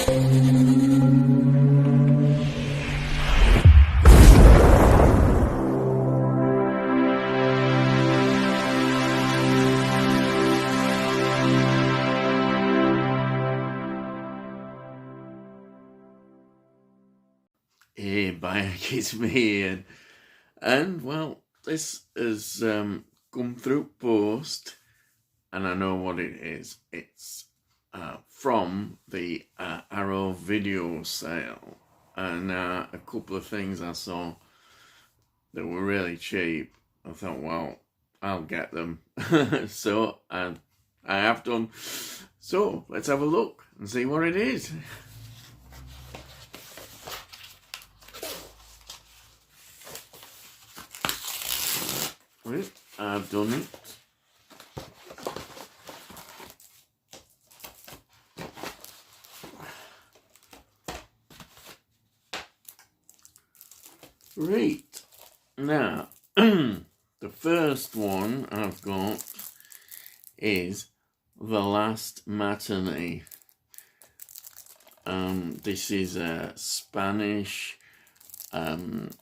Hey, Bayek, it's me, Ian. And well, this has come through post, and I know what it is. It's from the Arrow video sale, and a couple of things I saw that were really cheap. I thought, well, I'll get them. So I have done. So let's have a look and see what it is. Right, I've done it. Right, now, the first one I've got is The Last Matinee. This is a Spanish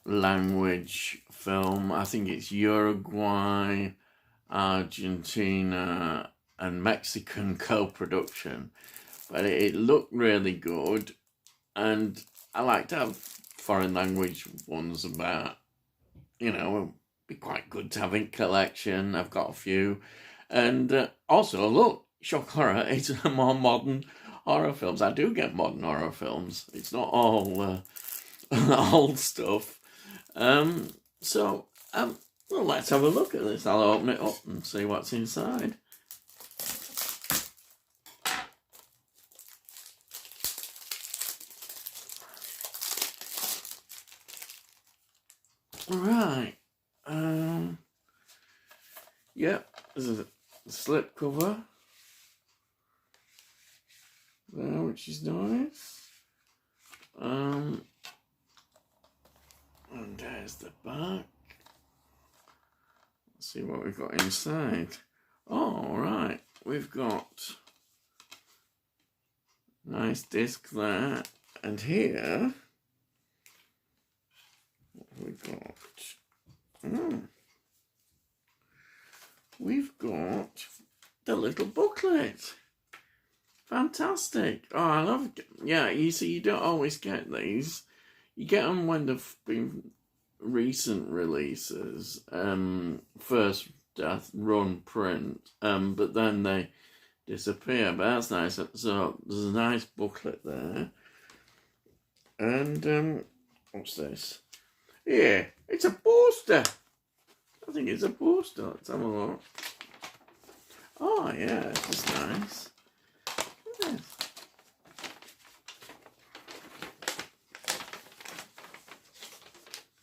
language film. I think it's Uruguay, Argentina, and Mexican co-production. But it looked really good, and I like to have foreign language ones about, it'd be quite good to have in collection. I've got a few. And also, look, shock horror, it's a more modern horror films. I do get modern horror films. It's not all old stuff. So, well, let's have a look at this. I'll open it up and see what's inside. Right. Yep, this is a slip cover there, which is nice. And there's the back. Let's see what we've got inside. Oh, right, we've got nice disc there, and here what have we got? We've got the little booklet. Fantastic. Oh, I love it. Yeah, you see, you don't always get these. You get them when they've been recent releases, first run print, but then they disappear. But that's nice. So there's a nice booklet there. And what's this? Yeah, it's a poster. I think it's a poster. Let's have a look. Oh yeah, this is nice. Yes.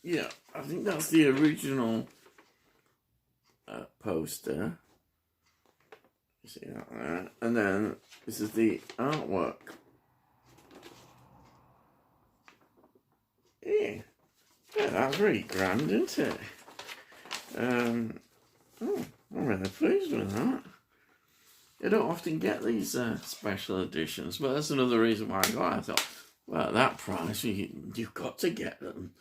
Yeah, I think that's the original poster. You see that there? And then this is the artwork. Yeah, that's really grand, isn't it? I'm really pleased with that. You don't often get these special editions, but that's another reason why I got it. I thought, well, at that price, you've got to get them.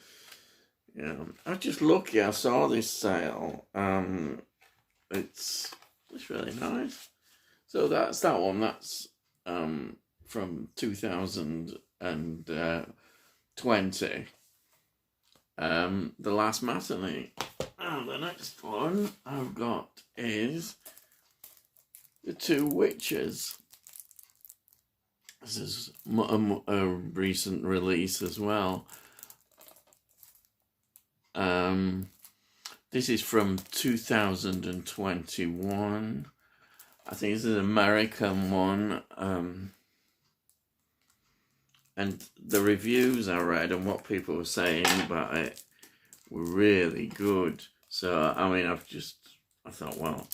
Yeah, I was just lucky. I saw this sale. It's really nice. So that's that one. That's from 2020. The Last Matinee. And the next one I've got is The Two Witches. This is a recent release as well. This is from 2021. I think this is an American one. And the reviews I read and what people were saying about it were really good. So, I mean, I thought, well,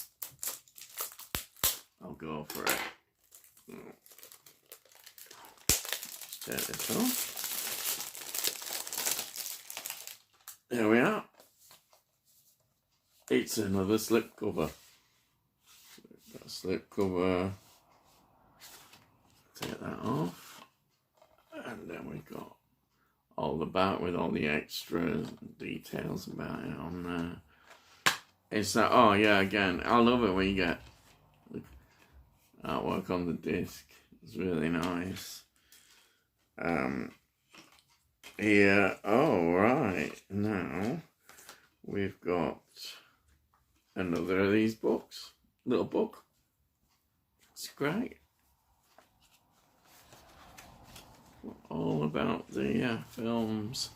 I'll go for it. Let's take this off. There we are. It's another slipcover. Got a slipcover. Take that off. we got all the back with all the extra details about it on there. It's that, oh yeah, again, I love it when you get artwork on the disc. It's really nice. Here, oh right, now we've got another of these books, little book. It's great. All about the films.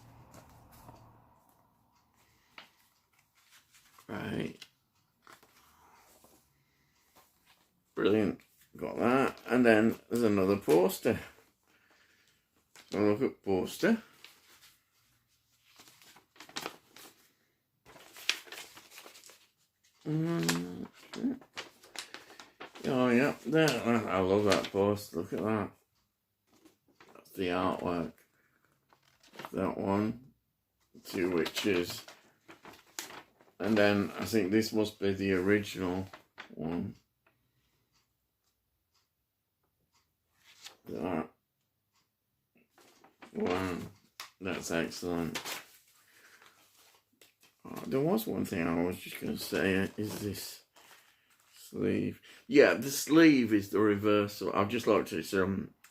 Great. Brilliant. Got that. And then there's another poster. So look at poster. Oh yeah, there. I love that poster. Look at that. That's the artwork. That one. 2 witches. And then I think this must be the original one. That one. That's excellent. Oh, there was one thing I was just going to say. Is this sleeve? Yeah, the sleeve is the reversible. I've just looked. It's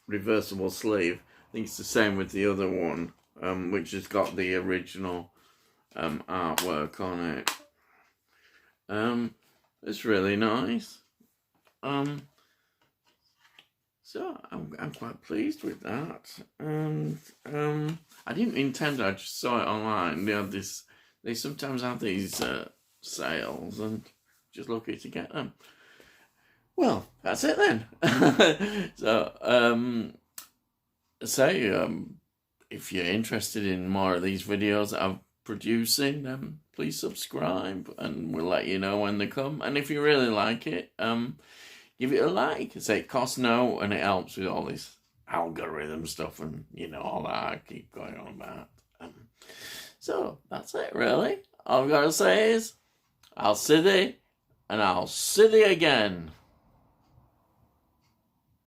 reversible sleeve. I think it's the same with the other one, which has got the original artwork on it. It's really nice. So I'm quite pleased with that. And I didn't intend to, I just saw it online. They sometimes have these sales, and just lucky to get them. Well, that's it then. So if you're interested in more of these videos that I'm producing, please subscribe, and we'll let you know when they come. And if you really like it, give it a like. Say it costs no, and it helps with all this algorithm stuff and all that I keep going on about. So that's it, really. All I've got to say is, I'll see thee, and I'll see thee again.